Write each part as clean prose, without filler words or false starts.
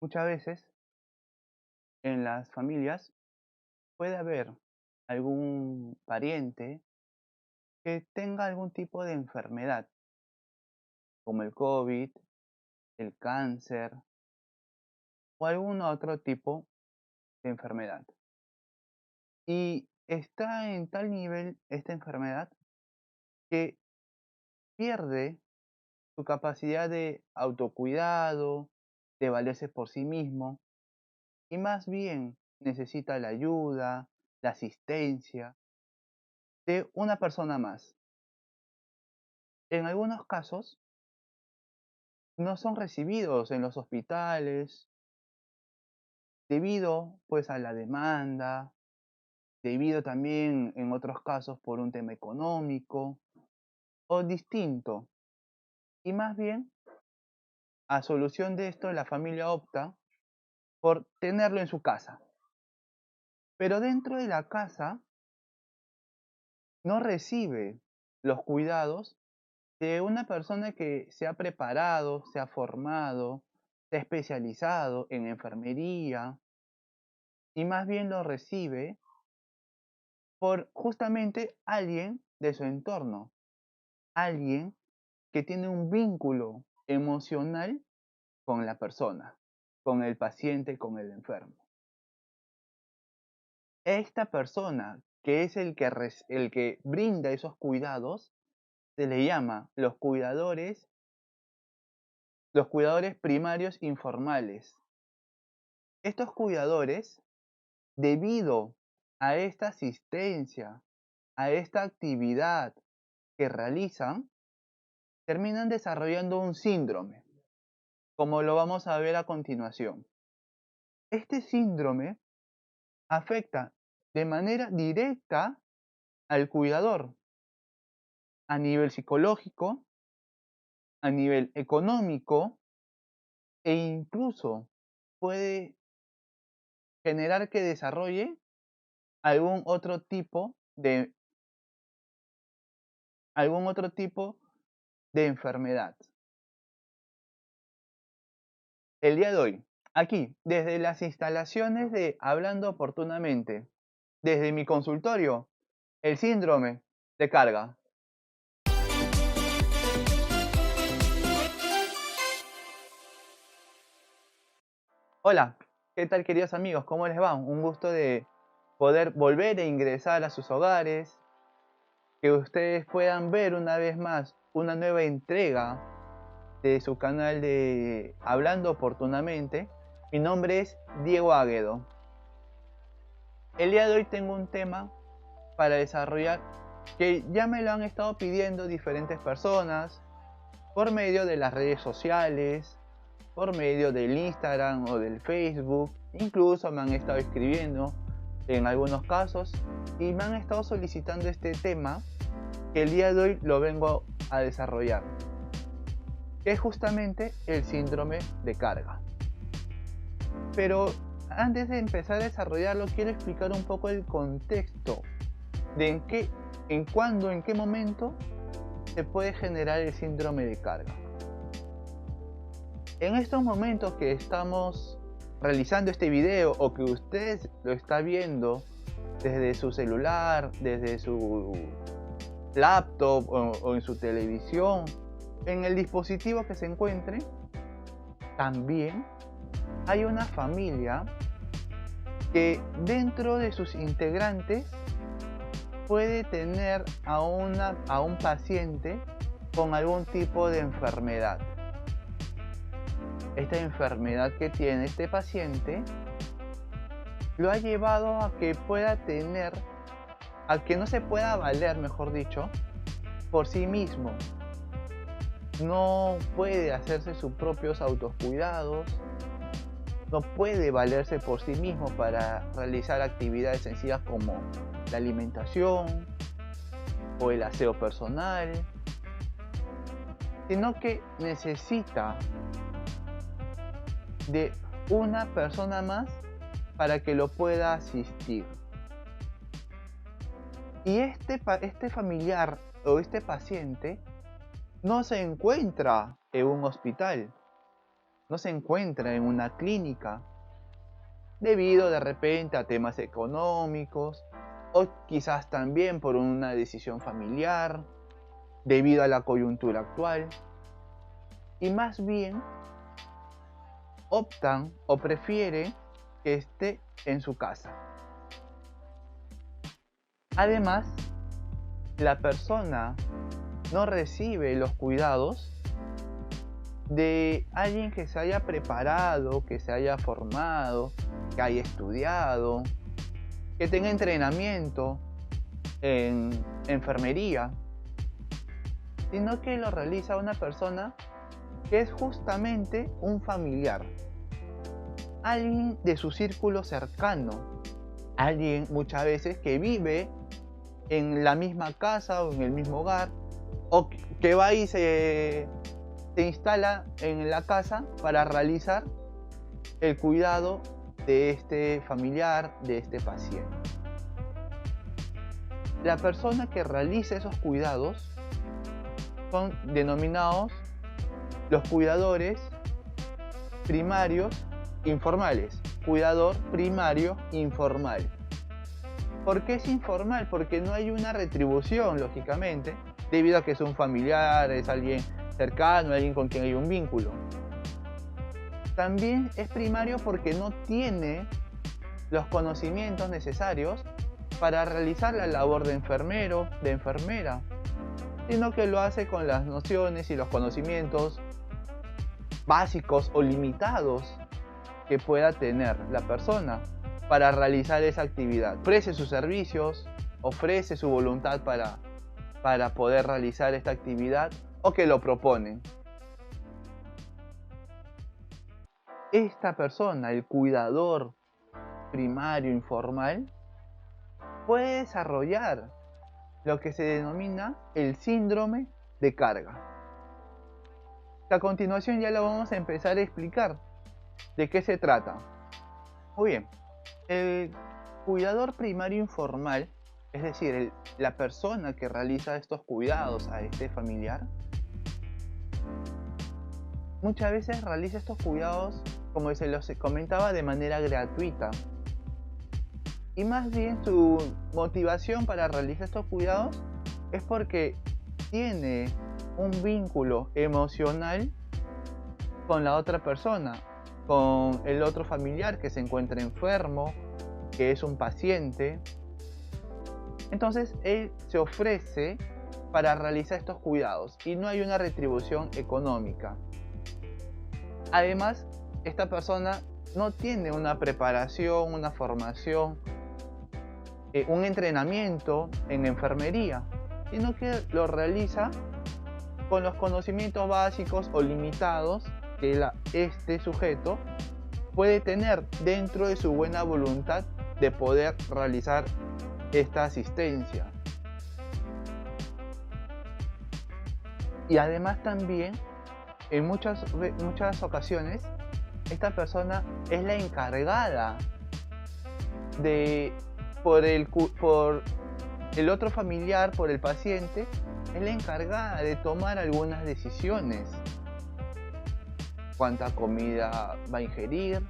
Muchas veces en las familias puede haber algún pariente que tenga algún tipo de enfermedad, como el COVID, el cáncer o algún otro tipo de enfermedad. Y está en tal nivel esta enfermedad que pierde su capacidad de autocuidado, de valerse por sí mismo, y más bien necesita la ayuda, la asistencia de una persona más. En algunos casos no son recibidos en los hospitales debido pues a la demanda, debido también en otros casos por un tema económico o distinto. Y más bien, a solución de esto, la familia opta por tenerlo en su casa. Pero dentro de la casa no recibe los cuidados de una persona que se ha preparado, se ha formado, se ha especializado en enfermería y más bien lo recibe por justamente alguien de su entorno, alguien que tiene un vínculo emocional con la persona, con el paciente, con el enfermo. Esta persona, que es el que brinda esos cuidados, se le llama los cuidadores primarios informales. Estos cuidadores, debido a esta asistencia, a esta actividad que realizan, terminan desarrollando un síndrome, como lo vamos a ver a continuación. Este síndrome afecta de manera directa al cuidador a nivel psicológico, a nivel económico e incluso puede generar que desarrolle algún otro tipo de, algún otro tipo de enfermedad. El día de hoy, aquí, desde las instalaciones de Hablando Oportunamente, desde mi consultorio, el síndrome de carga. Hola, ¿qué tal queridos amigos? ¿Cómo les va? Un gusto de poder volver a ingresar a sus hogares, que ustedes puedan ver una vez más una nueva entrega de su canal de Hablando Oportunamente. Mi nombre es Diego Águedo. El día de hoy tengo un tema para desarrollar que ya me lo han estado pidiendo diferentes personas por medio de las redes sociales, por medio del Instagram o del Facebook, incluso me han estado escribiendo en algunos casos y me han estado solicitando este tema que el día de hoy lo vengo a desarrollar, que es justamente el síndrome de carga. Pero antes de empezar a desarrollarlo, quiero explicar un poco el contexto de en qué momento se puede generar el síndrome de carga. En estos momentos que estamos realizando este video o que usted lo está viendo desde su celular, desde su laptop o en su televisión, en el dispositivo que se encuentre, también hay una familia que dentro de sus integrantes puede tener a un paciente con algún tipo de enfermedad. Esta enfermedad que tiene este paciente lo ha llevado a que no se pueda valer, mejor dicho, por sí mismo. No puede hacerse sus propios autocuidados, no puede valerse por sí mismo para realizar actividades sencillas como la alimentación o el aseo personal, sino que necesita de una persona más para que lo pueda asistir. Y este familiar o este paciente no se encuentra en un hospital, no se encuentra en una clínica debido de repente a temas económicos o quizás también por una decisión familiar debido a la coyuntura actual, y más bien optan o prefieren que esté en su casa. Además, la persona no recibe los cuidados de alguien que se haya preparado, que se haya formado, que haya estudiado, que tenga entrenamiento en enfermería, sino que lo realiza una persona que es justamente un familiar, alguien de su círculo cercano, alguien muchas veces que vive en la misma casa o en el mismo hogar, o que va y se instala en la casa para realizar el cuidado de este familiar, de este paciente. La persona que realiza esos cuidados son denominados los cuidadores primarios informales. Cuidador primario informal. ¿Por qué es informal? Porque no hay una retribución, lógicamente, debido a que es un familiar, es alguien cercano, alguien con quien hay un vínculo. También es primario porque no tiene los conocimientos necesarios para realizar la labor de enfermero, de enfermera, sino que lo hace con las nociones y los conocimientos básicos o limitados que pueda tener la persona para realizar esa actividad. Ofrece sus servicios, ofrece su voluntad para poder realizar esta actividad o que lo proponen. Esta persona, el cuidador primario informal, puede desarrollar lo que se denomina el síndrome de carga. A continuación ya lo vamos a empezar a explicar de qué se trata. Muy bien, el cuidador primario informal, es decir, la persona que realiza estos cuidados a este familiar, muchas veces realiza estos cuidados, como se los comentaba, de manera gratuita. Y más bien su motivación para realizar estos cuidados es porque tiene un vínculo emocional con la otra persona, con el otro familiar que se encuentra enfermo, que es un paciente. Entonces él se ofrece para realizar estos cuidados y no hay una retribución económica. Además, esta persona no tiene una preparación, una formación, un entrenamiento en enfermería, sino que lo realiza con los conocimientos básicos o limitados que este sujeto puede tener dentro de su buena voluntad de poder realizar esta asistencia. Y además también, en muchas ocasiones, esta persona es la encargada de, por el otro familiar, por el paciente, es la encargada de tomar algunas decisiones. Cuánta comida va a ingerir,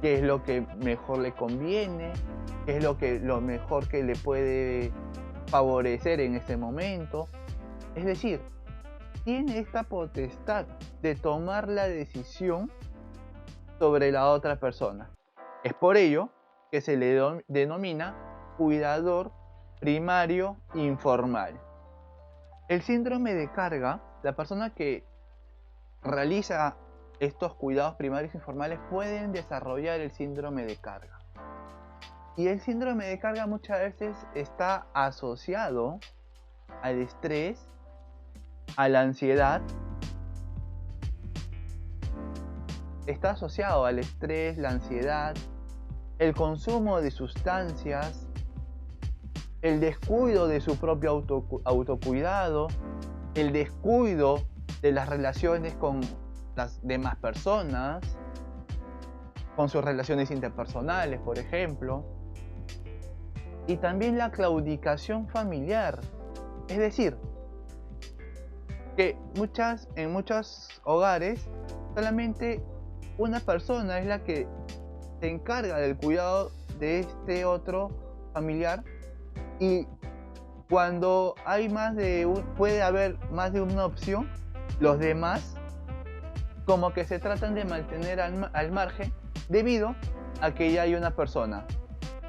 qué es lo que mejor le conviene, qué es lo mejor que le puede favorecer en este momento. Es decir, tiene esta potestad de tomar la decisión sobre la otra persona. Es por ello que se le denomina cuidador primario informal. El síndrome de carga, la persona que realiza estos cuidados primarios informales pueden desarrollar el síndrome de carga. Y el síndrome de carga muchas veces está asociado al estrés, a la ansiedad. Está asociado al estrés, la ansiedad, el consumo de sustancias, el descuido de su propio autocuidado, el descuido de las relaciones con las demás personas, con sus relaciones interpersonales, por ejemplo, y también la claudicación familiar. Es decir, que en muchos hogares solamente una persona es la que se encarga del cuidado de este otro familiar, y cuando hay puede haber más de una opción, los demás como que se tratan de mantener al margen debido a que ya hay una persona.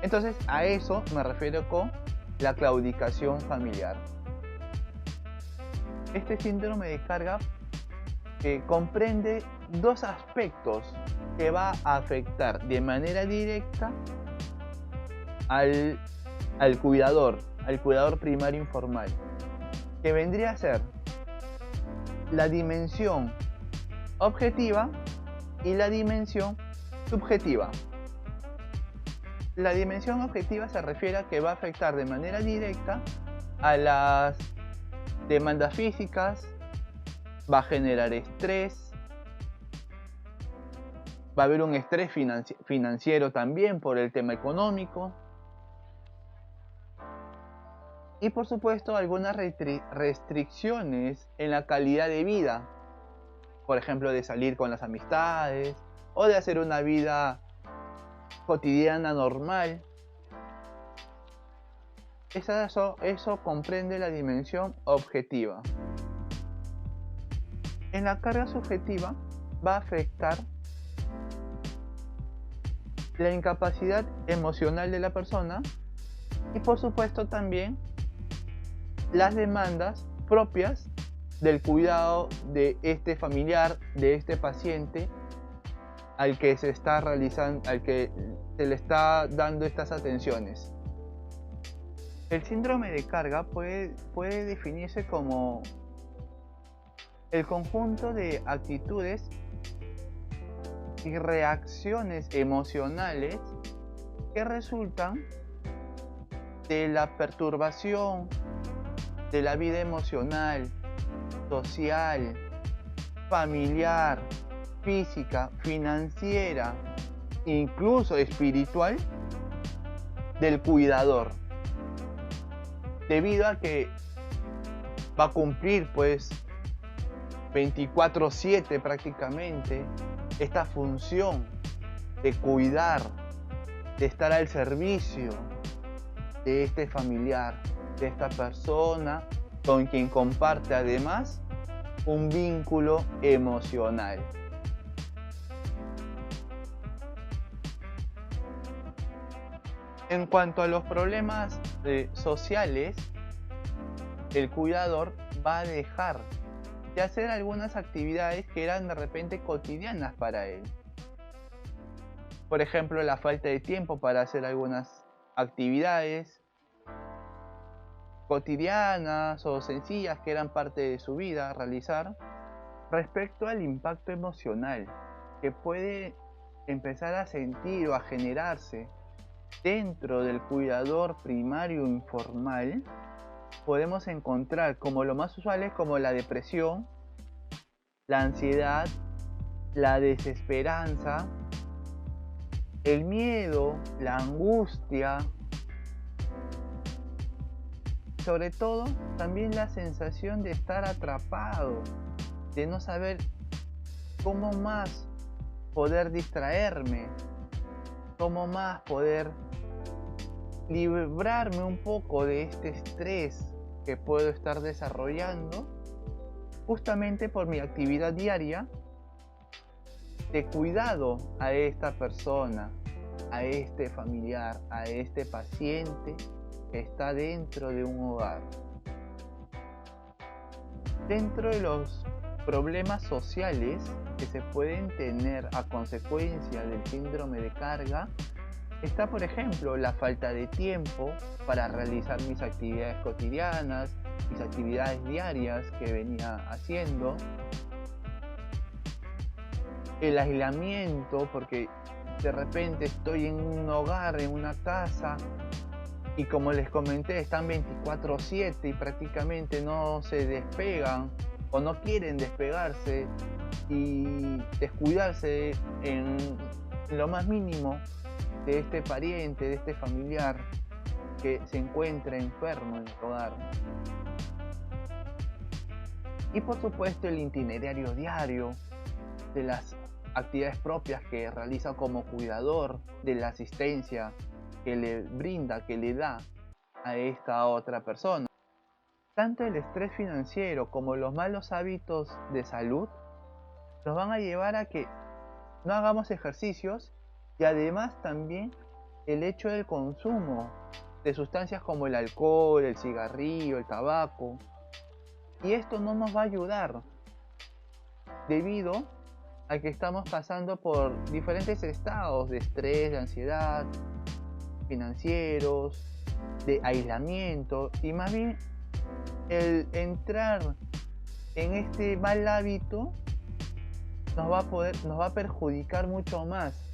Entonces a eso me refiero con la claudicación familiar. Este síndrome de carga comprende dos aspectos que va a afectar de manera directa al cuidador primario informal, que vendría a ser la dimensión objetiva y la dimensión subjetiva. La dimensión objetiva se refiere a que va a afectar de manera directa a las demandas físicas, va a generar estrés, va a haber un estrés financiero también por el tema económico, y por supuesto algunas restricciones en la calidad de vida, por ejemplo de salir con las amistades o de hacer una vida cotidiana normal. Eso comprende la dimensión objetiva. En la carga subjetiva va a afectar la incapacidad emocional de la persona y por supuesto también las demandas propias del cuidado de este familiar, de este paciente al que se le está dando estas atenciones. El síndrome de carga puede definirse como el conjunto de actitudes y reacciones emocionales que resultan de la perturbación de la vida emocional, social, familiar, física, financiera, incluso espiritual del cuidador, debido a que va a cumplir 24/7 prácticamente esta función de cuidar, de estar al servicio de este familiar, de esta persona con quien comparte además un vínculo emocional. En cuanto a los problemas sociales, el cuidador va a dejar de hacer algunas actividades que eran de repente cotidianas para él. Por ejemplo, la falta de tiempo para hacer algunas actividades cotidianas o sencillas que eran parte de su vida realizar, respecto al impacto emocional que puede empezar a sentir o a generarse dentro del cuidador primario informal. Podemos encontrar como lo más usual como la depresión, la ansiedad, la desesperanza, el miedo, la angustia, sobre todo también la sensación de estar atrapado, de no saber cómo más poder distraerme, cómo más poder librarme un poco de este estrés que puedo estar desarrollando justamente por mi actividad diaria de cuidado a esta persona, a este familiar, a este paciente que está dentro de un hogar. Dentro de los problemas sociales que se pueden tener a consecuencia del síndrome de carga está, por ejemplo, la falta de tiempo para realizar mis actividades cotidianas, mis actividades diarias que venía haciendo, el aislamiento, porque de repente estoy en un hogar, en una casa, y como les comenté, están 24/7 y prácticamente no se despegan o no quieren despegarse y descuidarse en lo más mínimo de este pariente, de este familiar que se encuentra enfermo en el hogar. Y por supuesto el itinerario diario, de las actividades propias que realiza como cuidador, de la asistencia que le brinda, que le da a esta otra persona. Tanto el estrés financiero como los malos hábitos de salud nos van a llevar a que no hagamos ejercicios, y además también el hecho del consumo de sustancias como el alcohol, el cigarrillo, el tabaco. Y esto no nos va a ayudar debido a que estamos pasando por diferentes estados de estrés, de ansiedad, financieros, de aislamiento, y más bien el entrar en este mal hábito nos va a perjudicar mucho más,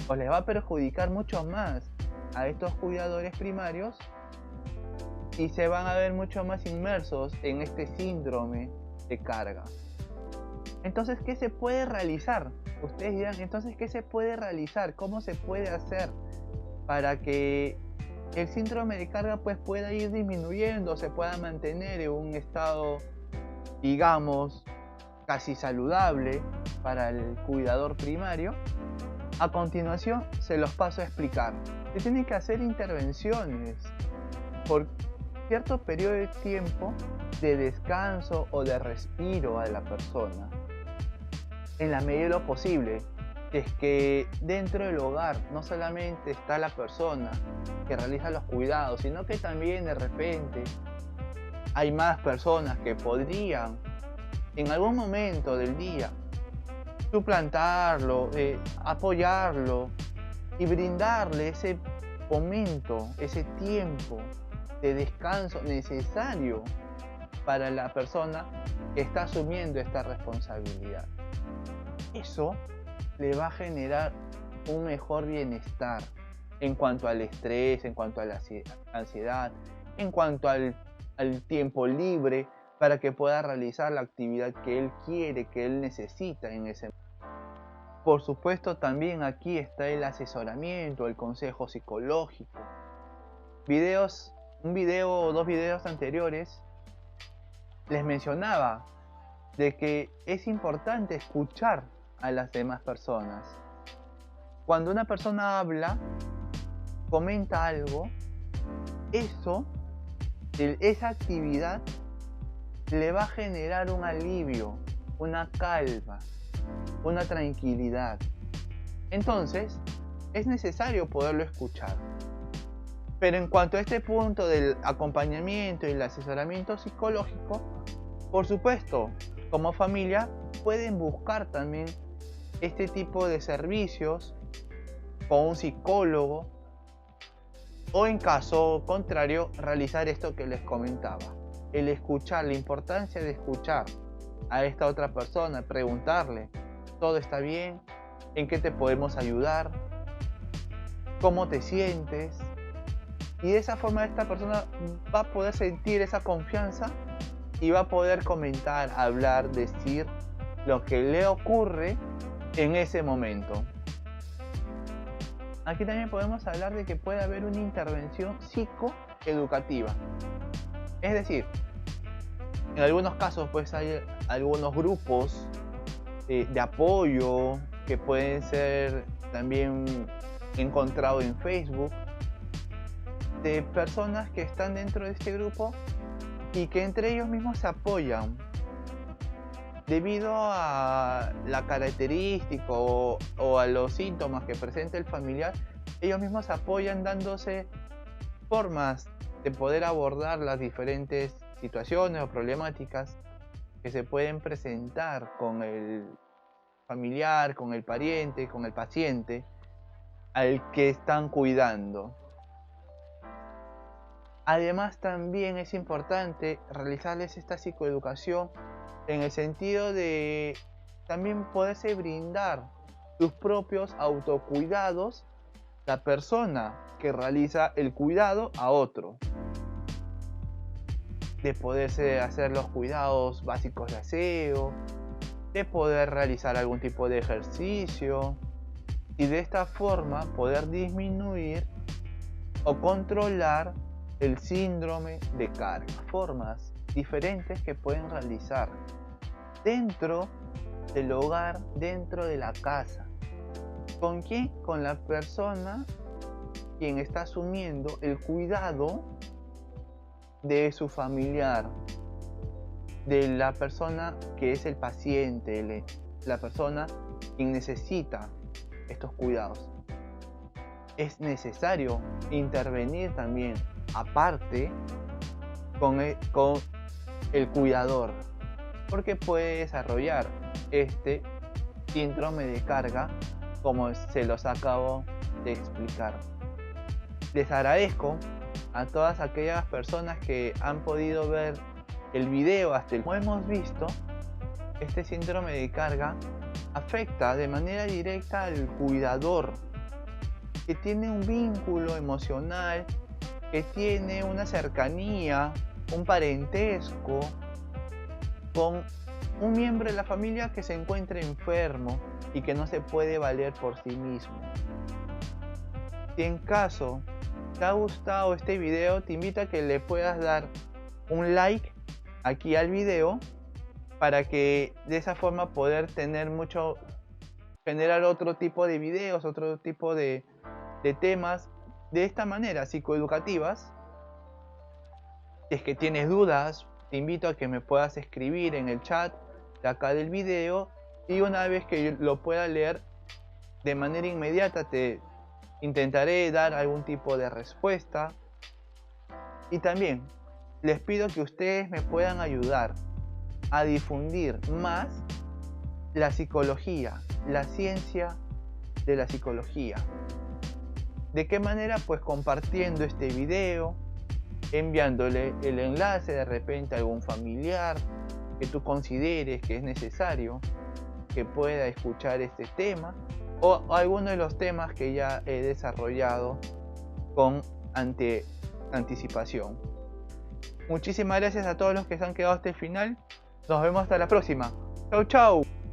o les va a perjudicar mucho más a estos cuidadores primarios, y se van a ver mucho más inmersos en este síndrome de carga. Entonces, ¿qué se puede realizar? Ustedes dirán, entonces, ¿qué se puede realizar? ¿Cómo se puede hacer para que el síndrome de carga pues pueda ir disminuyendo, se pueda mantener en un estado, digamos, casi saludable para el cuidador primario? A continuación se los paso a explicar. Se tienen que hacer intervenciones por cierto periodo de tiempo de descanso o de respiro a la persona. En la medida de lo posible, es que dentro del hogar no solamente está la persona que realiza los cuidados, sino que también de repente hay más personas que podrían en algún momento del día suplantarlo, apoyarlo y brindarle ese momento, ese tiempo de descanso necesario para la persona que está asumiendo esta responsabilidad. Eso le va a generar un mejor bienestar en cuanto al estrés, en cuanto a la ansiedad, en cuanto al tiempo libre, para que pueda realizar la actividad que él quiere, que él necesita en ese momento. Por supuesto, también aquí está el asesoramiento, el consejo psicológico. Un video o dos videos anteriores les mencionaba de que es importante escuchar a las demás personas. Cuando una persona habla, comenta algo, esa actividad le va a generar un alivio, una calma, una tranquilidad. Entonces, es necesario poderlo escuchar. Pero en cuanto a este punto del acompañamiento y el asesoramiento psicológico, por supuesto, como familia pueden buscar también este tipo de servicios con un psicólogo, o en caso contrario, realizar esto que les comentaba. El escuchar, la importancia de escuchar a esta otra persona, preguntarle, ¿todo está bien? ¿En qué te podemos ayudar? ¿Cómo te sientes? Y de esa forma esta persona va a poder sentir esa confianza y va a poder comentar, hablar, decir lo que le ocurre en ese momento. Aquí también podemos hablar de que puede haber una intervención psicoeducativa. Es decir, en algunos casos pues hay algunos grupos de apoyo que pueden ser también encontrados en Facebook, de personas que están dentro de este grupo y que entre ellos mismos se apoyan debido a la característica o a los síntomas que presenta el familiar. Ellos mismos se apoyan dándose formas de poder abordar las diferentes situaciones o problemáticas que se pueden presentar con el familiar, con el pariente, con el paciente al que están cuidando. Además, también es importante realizarles esta psicoeducación en el sentido de también poderse brindar sus propios autocuidados la persona que realiza el cuidado a otro, de poderse hacer los cuidados básicos de aseo, de poder realizar algún tipo de ejercicio y de esta forma poder disminuir o controlar el síndrome de carga. Formas diferentes que pueden realizar dentro del hogar dentro de la casa. ¿Con quién? Con la persona quien está asumiendo el cuidado de su familiar, de la persona que es el paciente, la persona quien necesita estos cuidados. Es necesario intervenir también, aparte, con el cuidador, porque puede desarrollar este síndrome de carga, como se los acabo de explicar. Les agradezco a todas aquellas personas que han podido ver el video hasta el como hemos visto. Este síndrome de carga afecta de manera directa al cuidador, que tiene un vínculo emocional, que tiene una cercanía, un parentesco con un miembro de la familia que se encuentra enfermo y que no se puede valer por sí mismo. Si en caso te ha gustado este video, te invito a que le puedas dar un like aquí al video para que de esa forma poder generar otro tipo de videos, otro tipo de temas de esta manera psicoeducativas. Si es que tienes dudas, te invito a que me puedas escribir en el chat de acá del video, y una vez que yo lo pueda leer de manera inmediata te intentaré dar algún tipo de respuesta. Y también les pido que ustedes me puedan ayudar a difundir más la psicología, la ciencia de la psicología. ¿De qué manera? Pues compartiendo este video, enviándole el enlace de repente a algún familiar que tú consideres que es necesario que pueda escuchar este tema, o alguno de los temas que ya he desarrollado con anticipación. Muchísimas gracias a todos los que se han quedado hasta el final. Nos vemos hasta la próxima. Chau, chau.